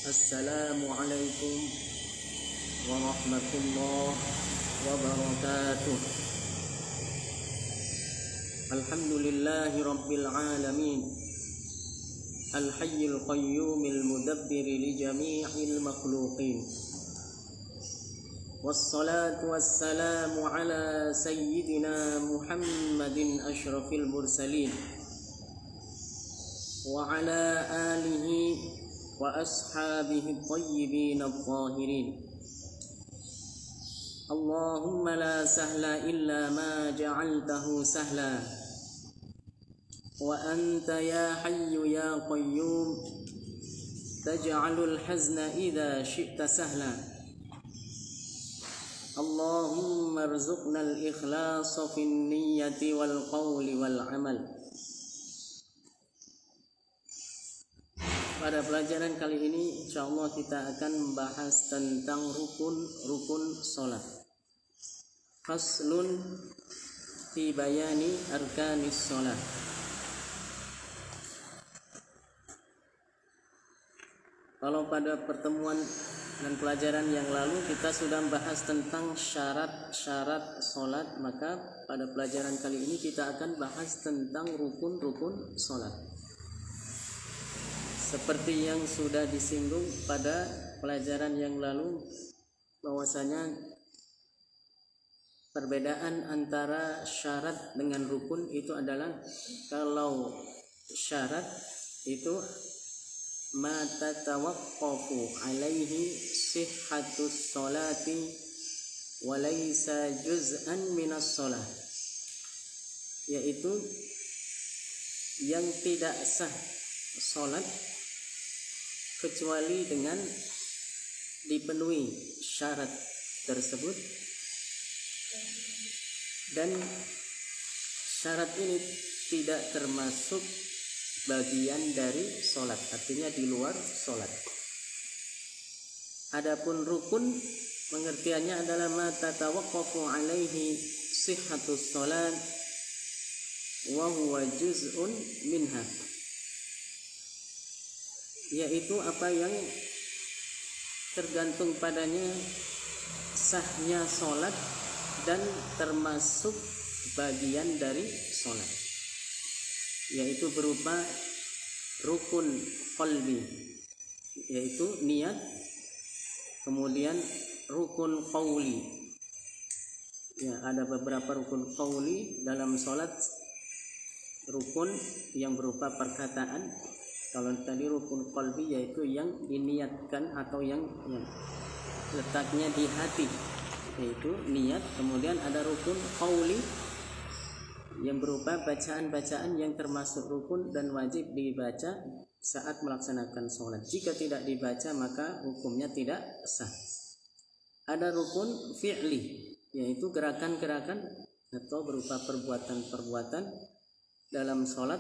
Assalamualaikum warahmatullahi wabarakatuh. Alhamdulillahi rabbil alamin, al-hayyul qayyumil mudabbiri li jami'il makhluqin. Wassalatu wassalamu ala sayyidina Muhammadin ashrafil mursalin wa ala alihi wa ashabihi tayyibin al-tahirin. Allahumma la sahla illa ma ja'altahu sahla wa anta ya hayyu ya qayyum taj'alul hazna idha syi'ta sahla. Allahumma arzuqna al-ikhlasa fin niyyati wal qawli wal amal. Pada pelajaran kali ini insyaallah kita akan membahas tentang rukun salat. Faslun fi bayani arkanis salat. Kalau pada pertemuan dan pelajaran yang lalu kita sudah membahas tentang syarat-syarat salat, maka pada pelajaran kali ini kita akan bahas tentang rukun-rukun salat. Seperti yang sudah disinggung pada pelajaran yang lalu, bahwasanya perbedaan antara syarat dengan rukun itu adalah, kalau syarat itu ma tatawaqqafu alaihi sihhatus sholati wa laysa juz'an minas sholah, yaitu yang tidak sah sholat kecuali dengan dipenuhi syarat tersebut, dan syarat ini tidak termasuk bagian dari sholat, artinya di luar sholat. Adapun rukun pengertiannya adalah ma tatawaqqafu alaihi sihhatus sholat wa huwa juz'un minha, yaitu apa yang tergantung padanya sahnya sholat dan termasuk bagian dari sholat, yaitu berupa rukun qalbi, yaitu niat, kemudian rukun qauli. Ya, ada beberapa rukun qauli dalam sholat, rukun yang berupa perkataan. Kalau tadi rukun qalbi yaitu yang diniatkan atau yang letaknya di hati, yaitu niat. Kemudian ada rukun qauli yang berupa bacaan-bacaan yang termasuk rukun dan wajib dibaca saat melaksanakan sholat. Jika tidak dibaca maka hukumnya tidak sah. Ada rukun fi'li, yaitu gerakan-gerakan atau berupa perbuatan-perbuatan dalam sholat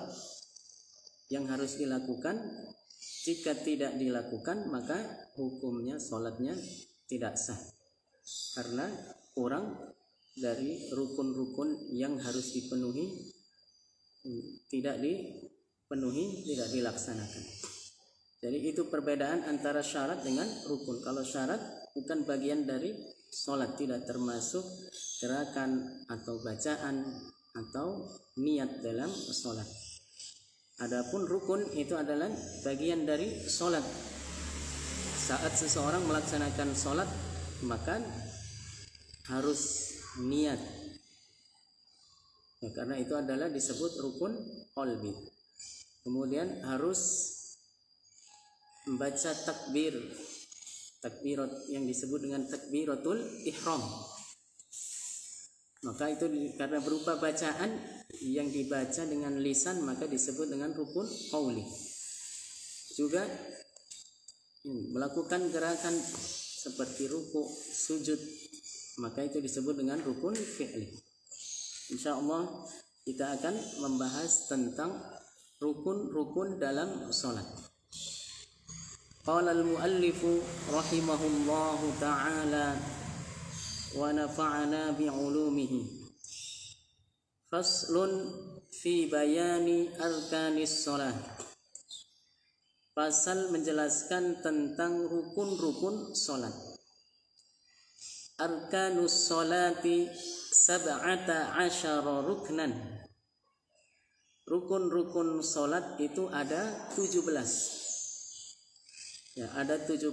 yang harus dilakukan. Jika tidak dilakukan maka hukumnya sholatnya tidak sah, karena kurang dari rukun-rukun yang harus dipenuhi, tidak dipenuhi, tidak dilaksanakan. Jadi itu perbedaan antara syarat dengan rukun. Kalau syarat bukan bagian dari sholat, tidak termasuk gerakan atau bacaan atau niat dalam sholat. Adapun rukun itu adalah bagian dari sholat. Saat seseorang melaksanakan sholat maka harus niat, ya, karena itu adalah disebut rukun qalbi. Kemudian harus membaca takbirat yang disebut dengan takbiratul ihram. Maka itu karena berupa bacaan yang dibaca dengan lisan maka disebut dengan rukun qauli. Juga melakukan gerakan seperti ruku, sujud, maka itu disebut dengan rukun fi'li. Insyaallah kita akan membahas tentang rukun-rukun dalam sholat. Qala al-muallifu rahimahullahu ta'ala wa nafa'ana bi'ulumihi. Faslun fi bayani arkanis sholat. pasal menjelaskan tentang rukun-rukun salat. Arkanus salati sab'ata asyara ruknan. Rukun-rukun salat itu ada 17. Ya, ada 17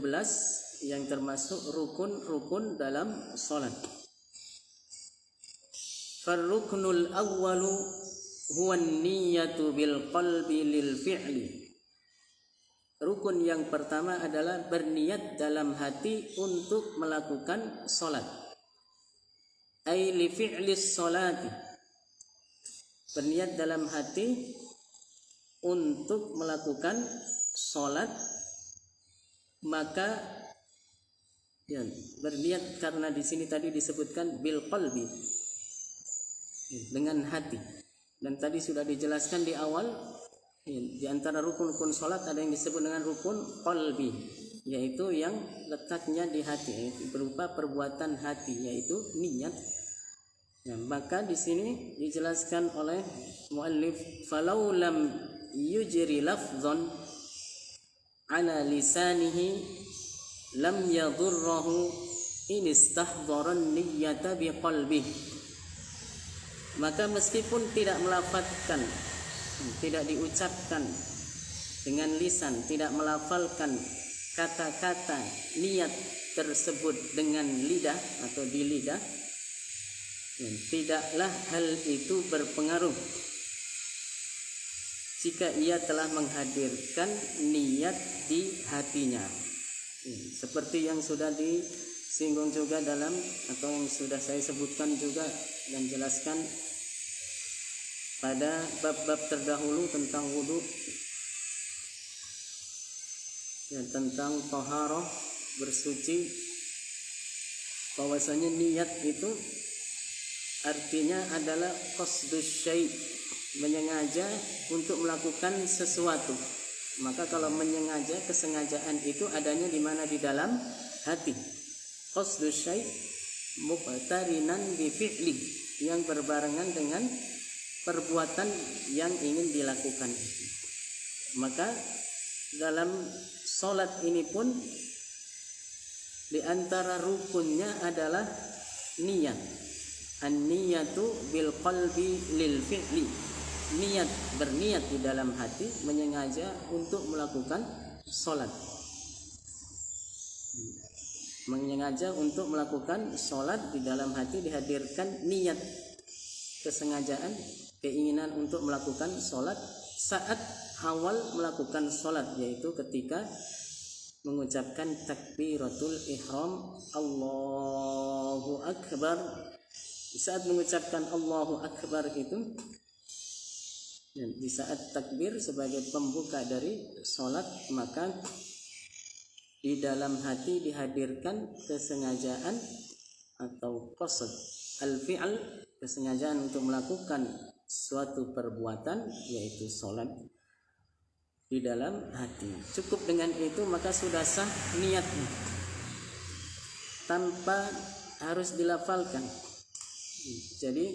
yang termasuk rukun-rukun dalam salat. Farruknul awwalu huwa an-niyyatu bil qalbi lil fi'li. Rukun yang pertama adalah berniat dalam hati untuk melakukan salat. Ai li fi'lis salati. Berniat dalam hati untuk melakukan salat, maka ya, berniat karena di sini tadi disebutkan bil qalbi, dengan hati. Dan tadi sudah dijelaskan di awal, di antara rukun-rukun salat ada yang disebut dengan rukun qalbi, yaitu yang letaknya di hati, berupa perbuatan hati, yaitu niat. Ya, maka di sini dijelaskan oleh muallif, falau lam yujri lafzan ala lisanihi lam yadurruhu in istahdhara an-niyyata biqalbihi. Maka meskipun tidak melafadzkan, tidak diucapkan dengan lisan, tidak melafalkan kata-kata niat tersebut dengan lidah atau di lidah, tidaklah hal itu berpengaruh jika ia telah menghadirkan niat di hatinya. Seperti yang sudah disinggung juga dalam, atau yang sudah saya sebutkan juga dan jelaskan pada bab-bab terdahulu tentang wudu, ya, tentang taharah, bersuci, bahwasanya niat itu artinya adalah qasdus syai', menyengaja untuk melakukan sesuatu. Maka kalau menyengaja, kesengajaan itu adanya di mana? Di dalam hati. Qasdus syai' muqtarinan bi fi'li, yang berbarengan dengan perbuatan yang ingin dilakukan. Maka dalam salat ini pun di antara rukunnya adalah niat. An-niyatu bil qalbi lil fi'li. Niat, berniat di dalam hati, menyengaja untuk melakukan salat. Menyengaja untuk melakukan salat, di dalam hati dihadirkan niat, kesengajaan, keinginan untuk melakukan salat saat awal melakukan salat, yaitu ketika mengucapkan takbiratul ihram, Allahu akbar. Saat mengucapkan Allahu akbar itu, di saat takbir sebagai pembuka dari salat, maka di dalam hati dihadirkan kesengajaan atau qasd al-fi'al, kesengajaan untuk melakukan suatu perbuatan, yaitu salat, di dalam hati. Cukup dengan itu maka sudah sah niatnya, tanpa harus dilafalkan. Jadi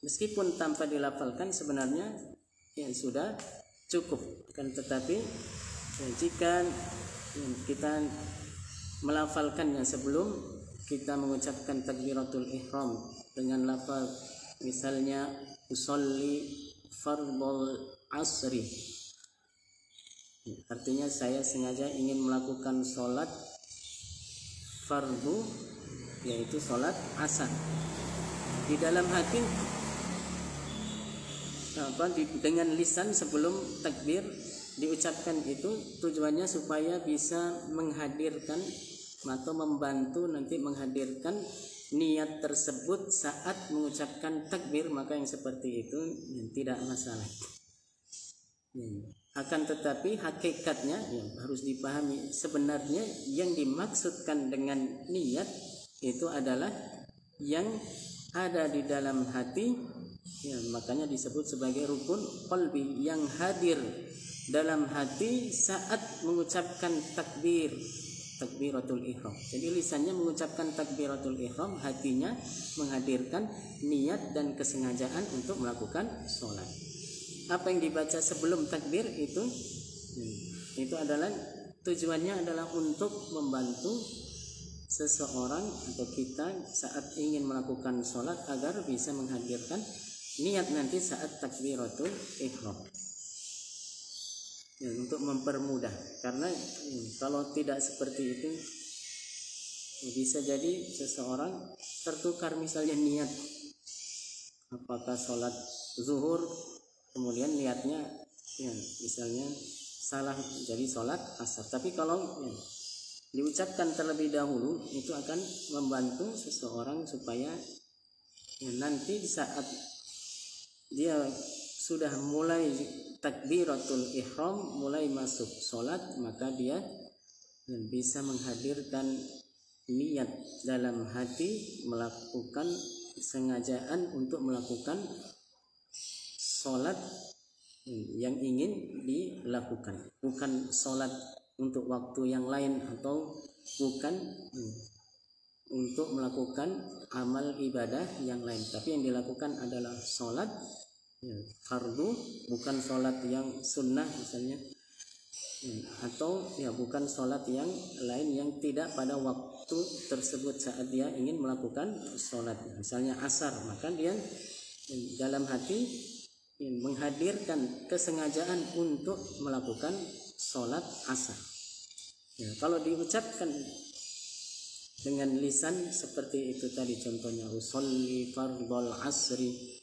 meskipun tanpa dilafalkan sebenarnya ya sudah cukup. Kan tetapi ya, jika kita melafalkannya sebelum kita mengucapkan takbiratul ihram dengan lafaz misalnya usolli fardhul asri, artinya saya sengaja ingin melakukan sholat fardu, yaitu sholat asar. Di dalam hati dengan lisan sebelum takbir diucapkan itu tujuannya supaya bisa menghadirkan atau membantu nanti menghadirkan niat tersebut saat mengucapkan takbir. Maka yang seperti itu tidak masalah. Akan tetapi hakikatnya harus dipahami, sebenarnya yang dimaksudkan dengan niat itu adalah yang ada di dalam hati, ya, makanya disebut sebagai rukun qalbi, yang hadir dalam hati saat mengucapkan takbiratul ihram. Jadi lisannya mengucapkan takbiratul ihram, hatinya menghadirkan niat dan kesengajaan untuk melakukan sholat. Apa yang dibaca sebelum takbir itu Itu adalah tujuannya adalah untuk membantu seseorang atau kita saat ingin melakukan sholat agar bisa menghadirkan niat nanti saat takbiratul ihram. Ya, untuk mempermudah, karena kalau tidak seperti itu bisa jadi seseorang tertukar, misalnya niat apakah sholat zuhur kemudian niatnya ya, misalnya salah jadi sholat asar. Tapi kalau diucapkan terlebih dahulu itu akan membantu seseorang supaya nanti saat dia sudah mulai takbiratul ihram, mulai masuk sholat, maka dia bisa menghadirkan niat dalam hati, melakukan sengajaan untuk melakukan sholat yang ingin dilakukan, bukan sholat untuk waktu yang lain atau bukan untuk melakukan amal ibadah yang lain, tapi yang dilakukan adalah sholat fardu, bukan sholat yang sunnah misalnya, atau bukan sholat yang lain yang tidak pada waktu tersebut saat dia ingin melakukan sholat, misalnya asar, maka dia dalam hati menghadirkan kesengajaan untuk melakukan sholat asar. Kalau diucapkan dengan lisan seperti itu tadi contohnya, usolli fardhal asri,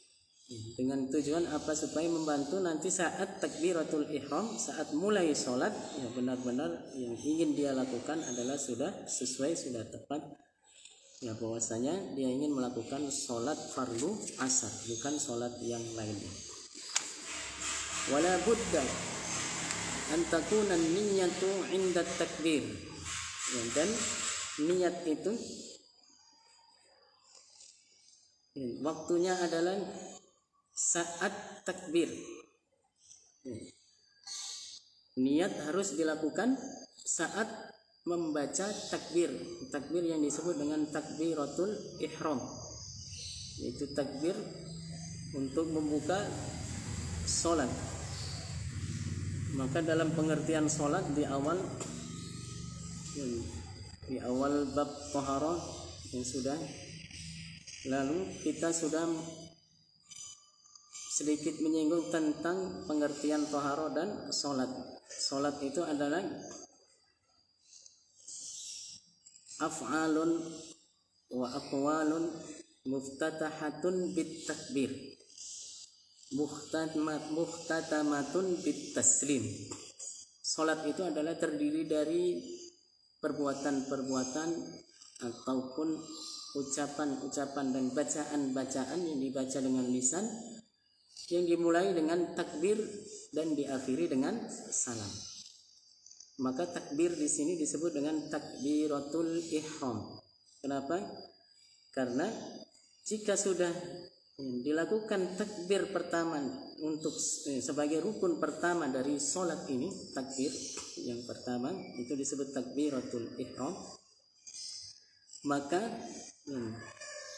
dengan tujuan apa? Supaya membantu nanti saat takbiratul ihram, saat mulai sholat, benar-benar yang ingin dia lakukan adalah sudah sesuai, sudah tepat, bahwasanya dia ingin melakukan sholat fardu asar, bukan sholat yang lainnya. Wala budda an takuna niyyatu 'inda takbir, dan niat itu waktunya adalah saat takbir. Niat harus dilakukan saat membaca takbir, takbir yang disebut dengan takbiratul ihram, yaitu takbir untuk membuka sholat. Maka dalam pengertian sholat di awal bab taharah yang sudah lalu, kita sudah sedikit menyinggung tentang pengertian taharah dan sholat. Sholat itu adalah af'alun wa aqwalun muftatahatun bit takbir, muhtatamatun bit taslim. Sholat itu adalah terdiri dari perbuatan-perbuatan ataupun ucapan-ucapan dan bacaan-bacaan yang dibaca dengan lisan, yang dimulai dengan takbir dan diakhiri dengan salam. Maka takbir di sini disebut dengan takbiratul ihram. Kenapa? Karena jika sudah dilakukan takbir pertama untuk sebagai rukun pertama dari sholat ini, takbir yang pertama itu disebut takbiratul ihram, maka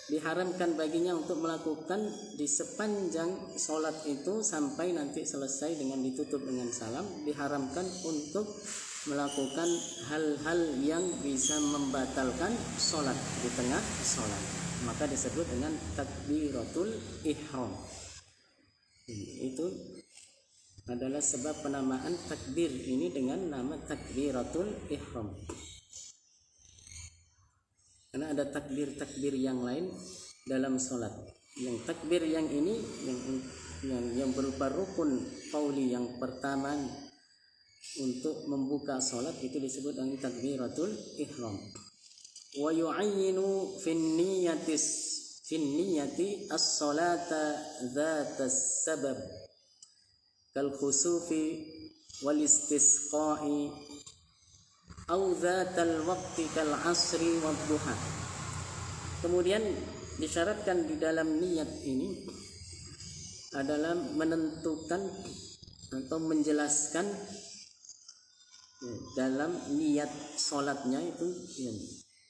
diharamkan baginya untuk melakukan di sepanjang sholat itu sampai nanti selesai dengan ditutup dengan salam, diharamkan untuk melakukan hal-hal yang bisa membatalkan sholat di tengah sholat, maka disebut dengan takbiratul ihram. Itu adalah sebab penamaan takbir ini dengan nama takbiratul ihram. Karena ada takbir-takbir yang lain dalam sholat. Yang takbir yang ini yang berupa rukun qauli yang pertama untuk membuka sholat itu disebut dengan takbiratul ihram. Wa yu'ayyinu fin niyyati as-salata dzatas sabab kal khusufi wal istisqa'i au dzatal waqti kal asri wad duha. Kemudian disyaratkan di dalam niat ini adalah menentukan atau menjelaskan dalam niat sholatnya itu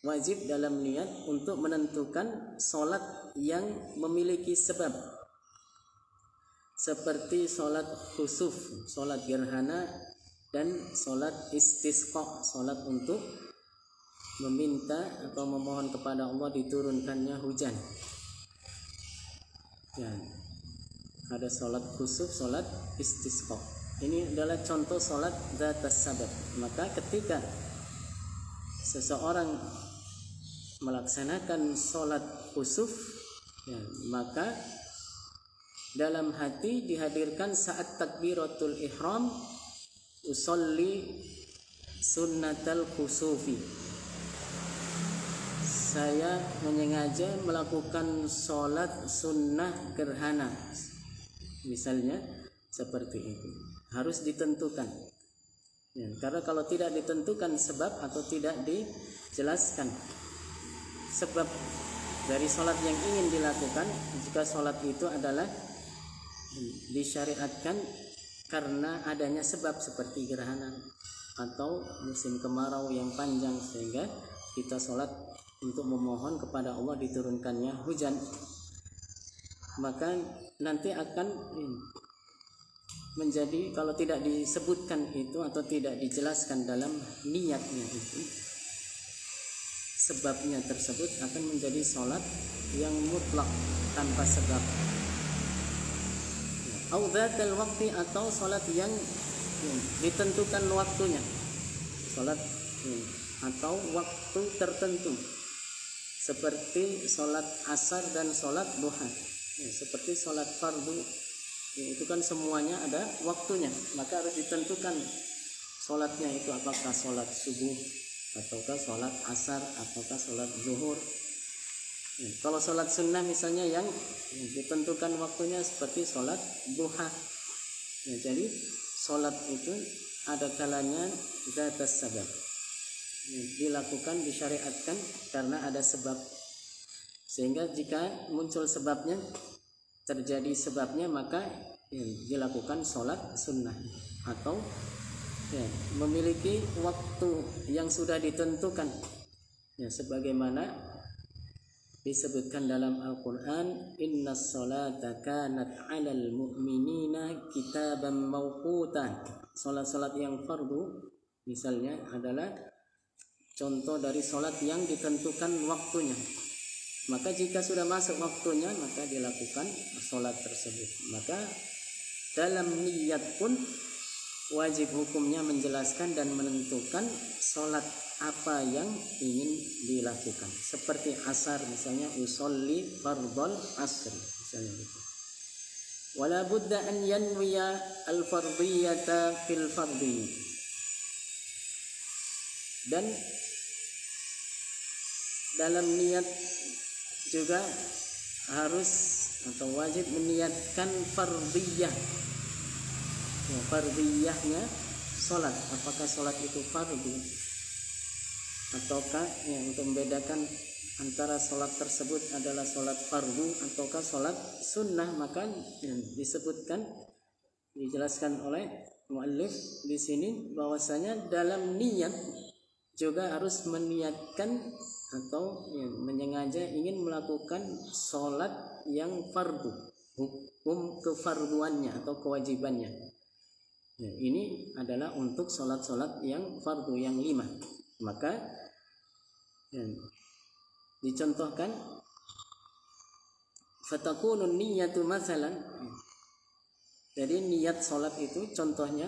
wajib dalam niat untuk menentukan sholat yang memiliki sebab, seperti sholat khusuf, sholat gerhana dan sholat istisqa, sholat untuk meminta atau memohon kepada Allah diturunkannya hujan. Ya, ada sholat khusuf, sholat istisqa. Ini adalah contoh sholat dzatas sabab. Maka ketika seseorang melaksanakan sholat khusuf, ya, maka dalam hati dihadirkan saat takbiratul ihram, usolli sunnatal khusufi, saya menyengaja melakukan sholat sunnah gerhana, misalnya seperti itu. Harus ditentukan, ya, karena kalau tidak ditentukan sebab atau tidak dijelaskan sebab dari sholat yang ingin dilakukan, jika sholat itu adalah disyariatkan karena adanya sebab seperti gerhana atau musim kemarau yang panjang, sehingga kita sholat untuk memohon kepada Allah diturunkannya hujan, maka nanti akan menjadi, kalau tidak disebutkan itu atau tidak dijelaskan dalam niatnya itu, sebabnya tersebut akan menjadi sholat yang mutlak tanpa sebab. Audzatul waktu, atau sholat yang ditentukan waktunya, sholat atau waktu tertentu, seperti sholat asar dan sholat duha. Seperti sholat fardu, itu kan semuanya ada waktunya, maka harus ditentukan sholatnya itu apakah sholat subuh ataukah sholat asar ataukah sholat zuhur. Kalau sholat sunnah misalnya yang ditentukan waktunya seperti sholat duha, jadi sholat itu ada kalanya dzatas sabab, dilakukan, disyariatkan karena ada sebab, sehingga jika muncul sebabnya, terjadi sebabnya, maka dilakukan sholat sunnah atau memiliki waktu yang sudah ditentukan, sebagaimana disebutkan dalam Al-Quran, innas sholata kanat 'alal mu'minina kitaban mawqutan. Sholat-sholat yang fardu misalnya adalah contoh dari sholat yang ditentukan waktunya. Maka jika sudah masuk waktunya, maka dilakukan sholat tersebut. Maka dalam niat pun wajib hukumnya menjelaskan dan menentukan sholat apa yang ingin dilakukan. Seperti asar misalnya, usolli fardhal asri misalnya gitu. Wala budda an yanwiya al-fardiyata fil fardhi. Dan dalam niat juga harus atau wajib meniatkan fardiyah. Fardiyahnya sholat, apakah sholat itu fardu ataukah untuk membedakan antara sholat tersebut adalah sholat fardu ataukah sholat sunnah, maka disebutkan, dijelaskan oleh muallif di sini bahwasanya dalam niat juga harus meniatkan atau menyengaja ingin melakukan sholat yang fardu, hukum kefarduannya atau kewajibannya. Ini adalah untuk sholat-sholat yang fardu yang 5. Maka dicontohkan, fatakunun niyatu masalan. Jadi niat sholat itu contohnya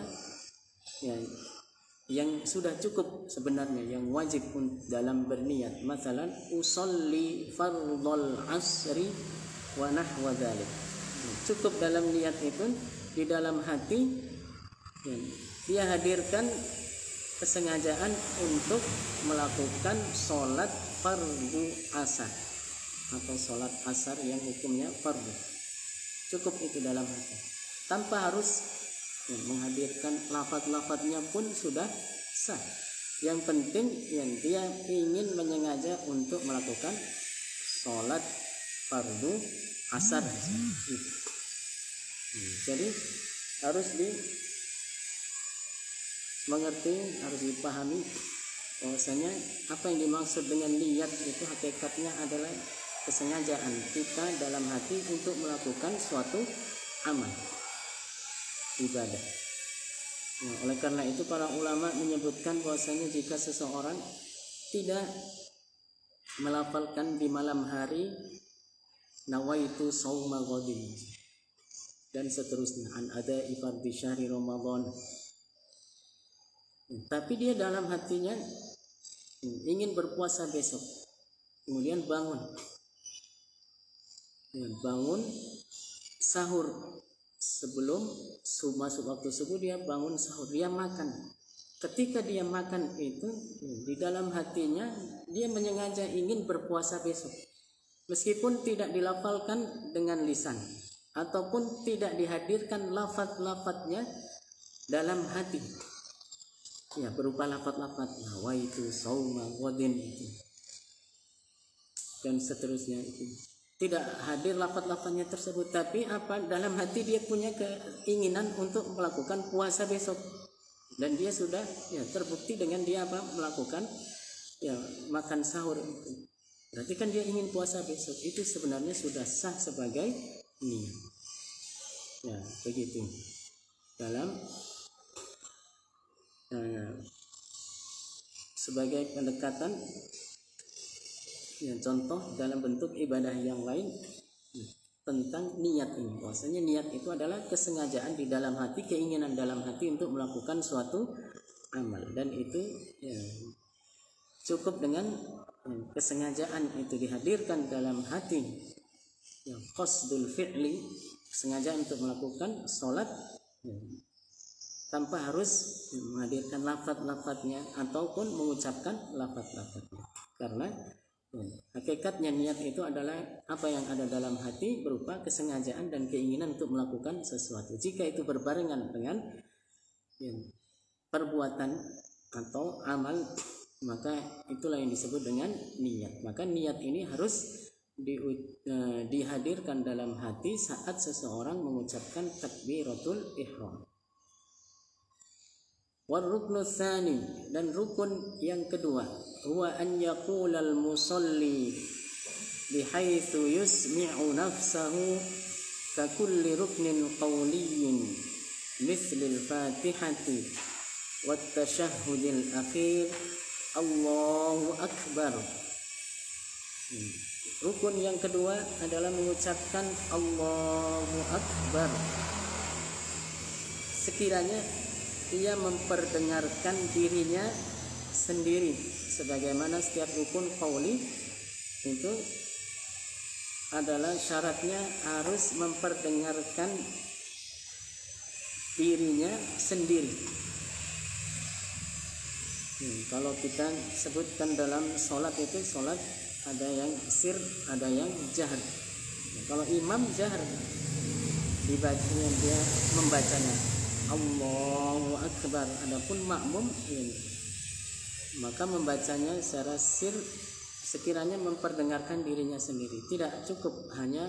yang sudah cukup sebenarnya, yang wajib dalam berniat. Masalan, usolli fardhal asri wa nahwa dzalik. Cukup dalam niat itu, di dalam hati dia hadirkan kesengajaan untuk melakukan sholat fardu asar atau sholat asar yang hukumnya fardu. Cukup itu dalam hati, tanpa harus menghadirkan lafaz-lafaznya pun sudah sah. Yang penting dia ingin menyengaja untuk melakukan sholat fardu asar. Jadi harus dimengerti, harus dipahami bahwasanya apa yang dimaksud dengan niat itu hakikatnya adalah kesengajaan kita dalam hati untuk melakukan suatu amal ibadah. Nah, oleh karena itu para ulama menyebutkan bahwasanya jika seseorang tidak melafalkan di malam hari nawaitu shauma ghadin dan seterusnya an ada'i fardhi syahri Ramadan, tapi dia dalam hatinya ingin berpuasa besok, kemudian bangun sahur, sebelum masuk waktu subuh dia bangun sahur, dia makan. Ketika dia makan itu, di dalam hatinya dia menyengaja ingin berpuasa besok, meskipun tidak dilafalkan dengan lisan ataupun tidak dihadirkan lafaz-lafaznya dalam hati, ya berupa lafaz-lafaz nawaitu shauma ghadin itu dan seterusnya, itu tidak hadir lafaz-lafaznya tersebut, tapi dalam hati dia punya keinginan untuk melakukan puasa besok, dan dia sudah terbukti dengan dia melakukan makan sahur itu. Berarti kan dia ingin puasa besok, itu sebenarnya sudah sah sebagai niat. Ya, begitu. Dalam sebagai pendekatan contoh dalam bentuk ibadah yang lain tentang niat ini, bahwasanya niat itu adalah kesengajaan di dalam hati, keinginan dalam hati untuk melakukan suatu amal, dan itu cukup dengan kesengajaan itu dihadirkan dalam hati, qasdul fi'li, kesengajaan untuk melakukan sholat tanpa harus menghadirkan lafaz-lafaznya ataupun mengucapkan lafaz-lafaznya, karena hakikatnya niat itu adalah apa yang ada dalam hati berupa kesengajaan dan keinginan untuk melakukan sesuatu. Jika itu berbarengan dengan perbuatan atau amal, maka itulah yang disebut dengan niat. Maka niat ini harus dihadirkan dalam hati saat seseorang mengucapkan takbiratul ihram. Waruknu tsani, dan rukun yang kedua, huwa an yaqulal musalli bihaitsu yusmi'u nafsahu ka kulli ruknin qawliyyin mithlil fatihati wat tashahhudil akhir Allahu akbar. Rukun yang kedua adalah mengucapkan Allahu akbar sekiranya ia memperdengarkan dirinya sendiri, sebagaimana setiap rukun qauli itu adalah syaratnya harus memperdengarkan dirinya sendiri. Kalau kita sebutkan dalam sholat itu, sholat ada yang sir, ada yang jahar. Kalau imam jahar, dibacanya dia membacanya Allahu akbar. Adapun makmum maka membacanya secara sir sekiranya memperdengarkan dirinya sendiri. Tidak cukup hanya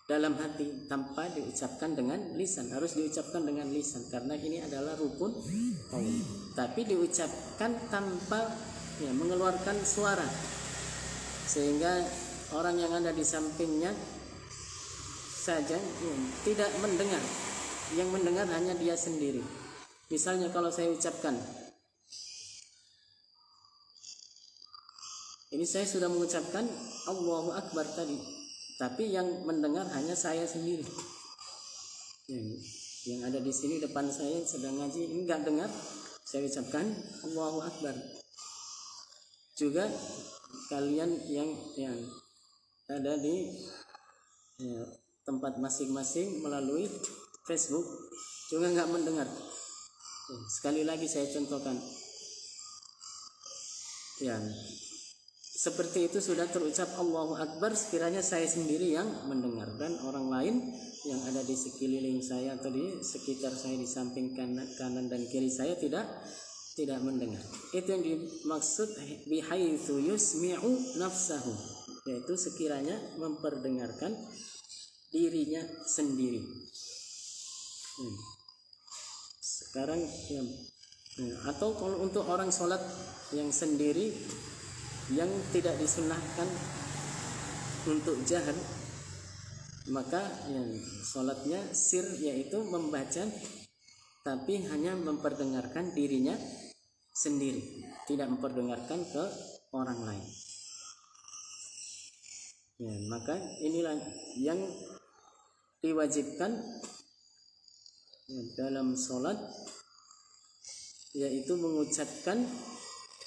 dalam hati tanpa diucapkan dengan lisan, harus diucapkan dengan lisan karena ini adalah rukun qaul. Tapi diucapkan tanpa mengeluarkan suara, sehingga orang yang ada di sampingnya saja tidak mendengar. Yang mendengar hanya dia sendiri. Misalnya kalau saya ucapkan, ini saya sudah mengucapkan Allahu akbar tadi, tapi yang mendengar hanya saya sendiri. Yang ada di sini depan saya sedang ngaji, ini enggak dengar saya ucapkan Allahu akbar. Juga kalian yang ada di tempat masing-masing melalui Facebook juga enggak mendengar. Sekali lagi saya contohkan. Seperti itu sudah terucap Allahu Akbar sekiranya saya sendiri yang mendengar, dan orang lain yang ada di sekeliling saya atau di sekitar saya di samping kanan dan kiri saya tidak mendengar. Itu yang dimaksud bihaitsu yusmi'u nafsahu, yaitu sekiranya memperdengarkan dirinya sendiri. Sekarang atau kalau untuk orang sholat yang sendiri yang tidak disunahkan untuk jahar, maka sholatnya sir, yaitu membaca tapi hanya memperdengarkan dirinya sendiri, tidak memperdengarkan ke orang lain. Ya, maka inilah yang diwajibkan dalam sholat, yaitu mengucapkan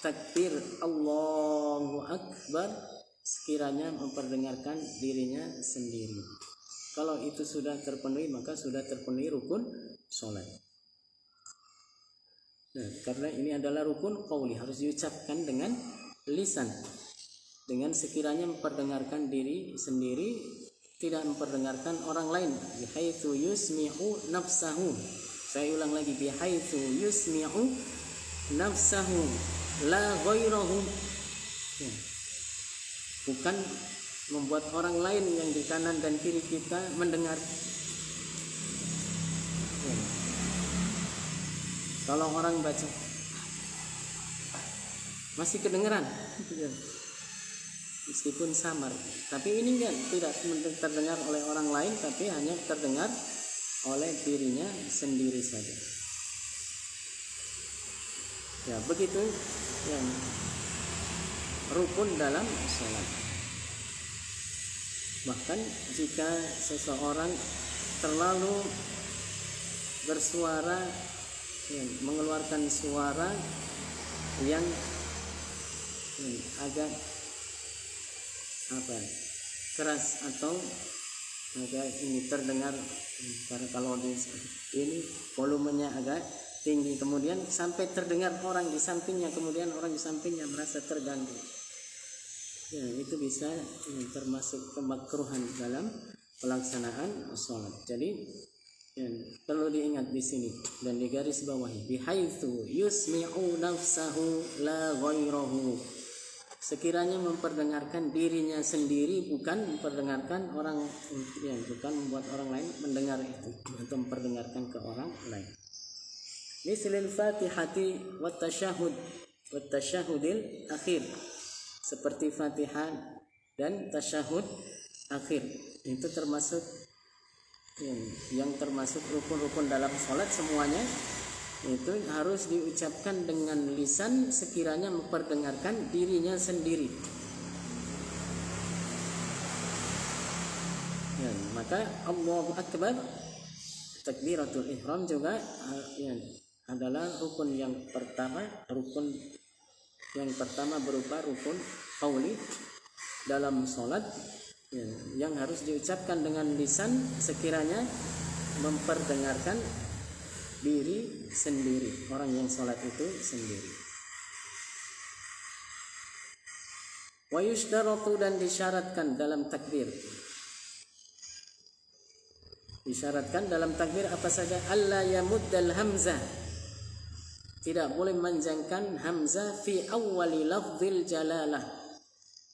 takbir Allahu Akbar sekiranya memperdengarkan dirinya sendiri. Kalau itu sudah terpenuhi, maka sudah terpenuhi rukun sholat. Nah, karena ini adalah rukun qauli, harus diucapkan dengan lisan, dengan sekiranya memperdengarkan diri sendiri, tidak memperdengarkan orang lain. Bihaitsu yusmi'u nafsahu. Saya ulang lagi, bihaitsu yusmi'u nafsahu la ghairahu. Ya. Bukan membuat orang lain yang di kanan dan kiri kita mendengar. Ya. Kalau orang baca masih kedengeran, meskipun samar, tapi ini tidak terdengar oleh orang lain, tapi hanya terdengar oleh dirinya sendiri saja. Ya, begitu yang rukun dalam sholat. Bahkan jika seseorang terlalu bersuara, mengeluarkan suara yang agak keras atau agak ini terdengar, karena kalau ini volumenya agak tinggi, kemudian sampai terdengar orang di sampingnya, kemudian orang di sampingnya merasa terganggu, ya, itu bisa termasuk kemakruhan dalam pelaksanaan sholat. Jadi ya, perlu diingat di sini dan digaris bawahi, bihaitsu yusmi'u nafsahu la ghairahu, sekiranya memperdengarkan dirinya sendiri, bukan memperdengarkan orang, ya, bukan membuat orang lain mendengar itu atau memperdengarkan ke orang lain. Mislil fatihati wat tasyahudil akhir, seperti Fatihah dan tasyahud akhir, itu termasuk yang termasuk rukun-rukun dalam sholat. Semuanya itu harus diucapkan dengan lisan sekiranya memperdengarkan dirinya sendiri. Ya, maka Allahu Akbar, takbiratul ihram juga ya, adalah rukun yang pertama. Rukun yang pertama berupa rukun qauli dalam sholat, ya, yang harus diucapkan dengan lisan sekiranya memperdengarkan diri sendiri, orang yang sholat itu sendiri. Wa yushtaratu, dan disyaratkan dalam takbir. Disyaratkan dalam takbir apa saja? Alla yamuddal hamzah, tidak boleh memanjangkan hamzah fi awwali lafzil jalalah,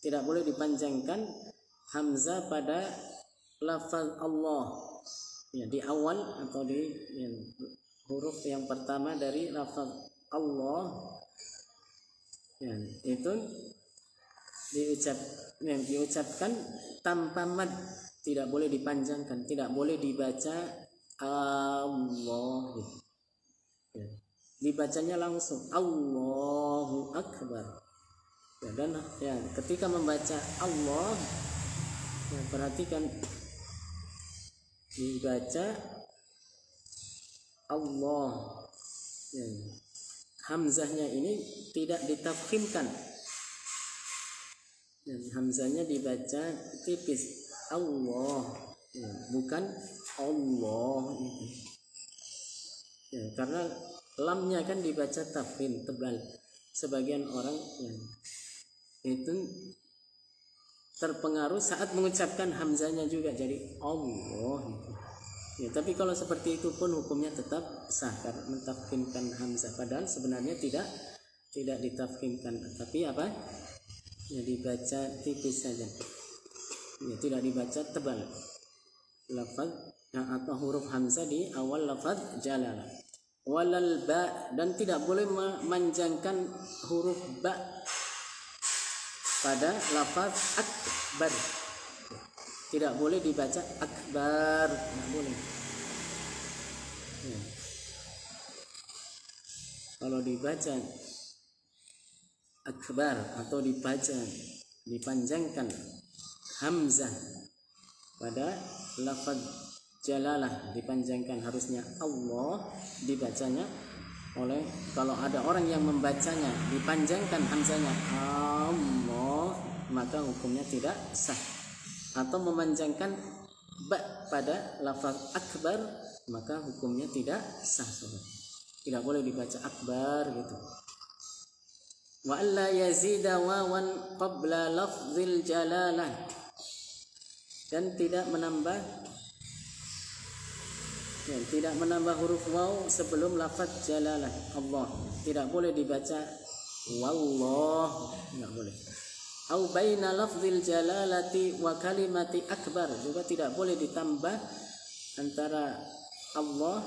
tidak boleh dipanjangkan hamzah pada lafaz Allah, ya, di awal atau di huruf yang pertama dari lafaz Allah, ya, itu diucapkan tanpa mad, tidak boleh dipanjangkan, tidak boleh dibaca Allah, ya, dibacanya langsung Allahu Akbar, ya, dan ya, ketika membaca Allah, ya, perhatikan dibaca Allah, ya, hamzahnya ini tidak ditafkhimkan, dan hamzahnya dibaca tipis, Allah, ya, bukan Allah, ya, karena lamnya kan dibaca tafkhim tebal. Sebagian orang yang itu terpengaruh saat mengucapkan hamzahnya juga jadi Allah, ya, tapi kalau seperti itu pun hukumnya tetap sah karena mentafkhimkan hamzah, padahal sebenarnya tidak ditafkhimkan, tapi apa, ya, dibaca tipis saja, ya, tidak dibaca tebal lafaz atau huruf hamzah di awal lafaz jalalah. Walal ba, dan tidak boleh memanjangkan huruf ba pada lafaz akbar, tidak boleh dibaca akbar, tidak boleh, ya. Kalau dibaca akbar atau dipanjangkan hamzah pada lafaz jalalah, dipanjangkan, harusnya Allah dibacanya oleh, kalau ada orang yang membacanya dipanjangkan hamzahnya Allah, maka hukumnya tidak sah. Atau memanjangkan ba pada lafaz akbar, maka hukumnya tidak sah. Tidak boleh dibaca akbar gitu. Wa alla yazida wawan qabla lafzil jalalah, dan tidak menambah huruf waw sebelum lafaz jalalah Allah. Tidak boleh dibaca wallah, tidak boleh. Au baina lafzil jalalati wa kalimati akbar, juga tidak boleh ditambah antara Allah,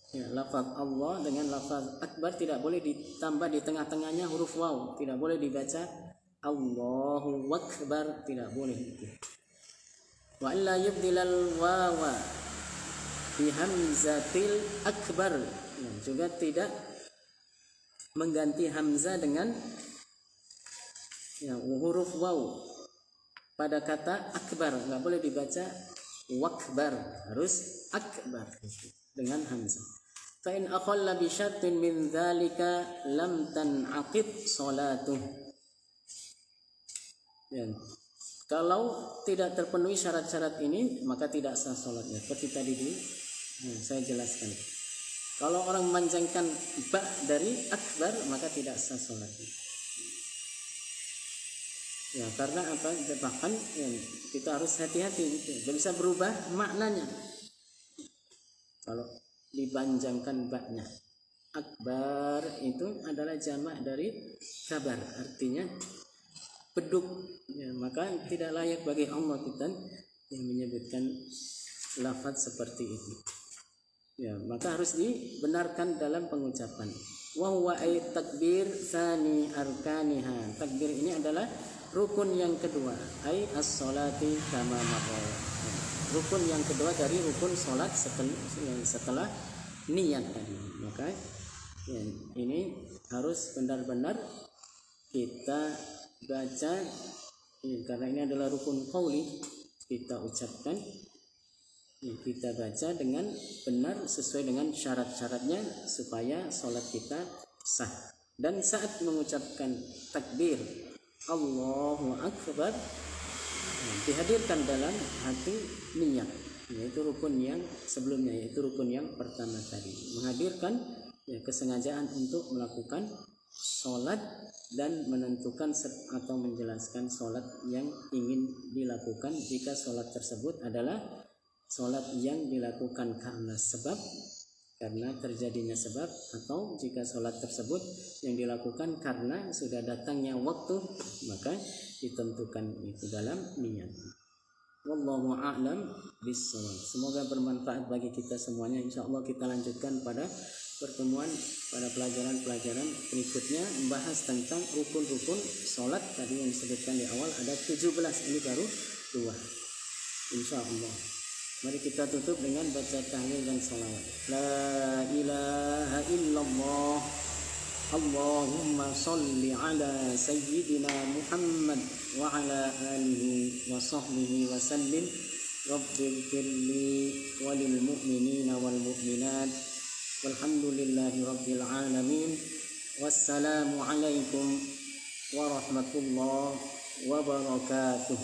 lafaz Allah dengan lafaz akbar, tidak boleh ditambah di tengah-tengahnya huruf waw. Tidak boleh dibaca Allahu akbar, tidak boleh. Wa illa yubdilal wawa bi hamzatil akbar, juga tidak mengganti hamzah dengan huruf waw pada kata akbar. Nggak boleh dibaca wakbar, harus akbar dengan hamzah. Fa in akhalla bi syartin min dzalika lam tan'aqid salatuh. Kalau tidak terpenuhi syarat-syarat ini, maka tidak sah salatnya. Seperti tadi saya jelaskan. Kalau orang memanjangkan ba dari akbar, maka tidak sah salatnya. Karena apa? Bahkan kita harus hati-hati, tidak bisa berubah maknanya. Kalau dipanjangkan ba-nya, akbar itu adalah jamak dari kabar, artinya beduk, maka tidak layak bagi Allah kita yang menyebutkan lafaz seperti itu. Maka harus dibenarkan dalam pengucapan. Wa huwa ay takbir tsani arkaniha. Takbir ini adalah rukun yang kedua, ay as-salati kama marra. Rukun yang kedua dari rukun salat setelah niat tadi. Maka ini harus benar-benar kita baca, karena ini adalah rukun qauli, kita ucapkan, kita baca dengan benar sesuai dengan syarat-syaratnya supaya salat kita sah. Dan saat mengucapkan takbir Allahu akbar, dihadirkan dalam hati niat, yaitu rukun yang sebelumnya, yaitu rukun yang pertama tadi, menghadirkan kesengajaan untuk melakukan sholat dan menentukan atau menjelaskan sholat yang ingin dilakukan. Jika sholat tersebut adalah sholat yang dilakukan karena sebab, karena terjadinya sebab, atau jika sholat tersebut yang dilakukan karena sudah datangnya waktu, maka ditentukan itu dalam niat. Wallahu a'lam bishawab. Semoga bermanfaat bagi kita semuanya. Insyaallah kita lanjutkan pada pertemuan, pada pelajaran-pelajaran berikutnya, membahas tentang rukun-rukun sholat. Tadi yang disebutkan di awal ada 17, ini baru 2. Insyaallah. Mari kita tutup dengan baca tahlil dan salawat. La ilaha illallah. Allahumma salli ala sayyidina Muhammad wa ala alihi wa sahbihi wa sallim. Rabbighfirli walil mu'minina wal mu'minat. Walhamdulillahi rabbil alamin. Wassalamu alaikum warahmatullahi wabarakatuh.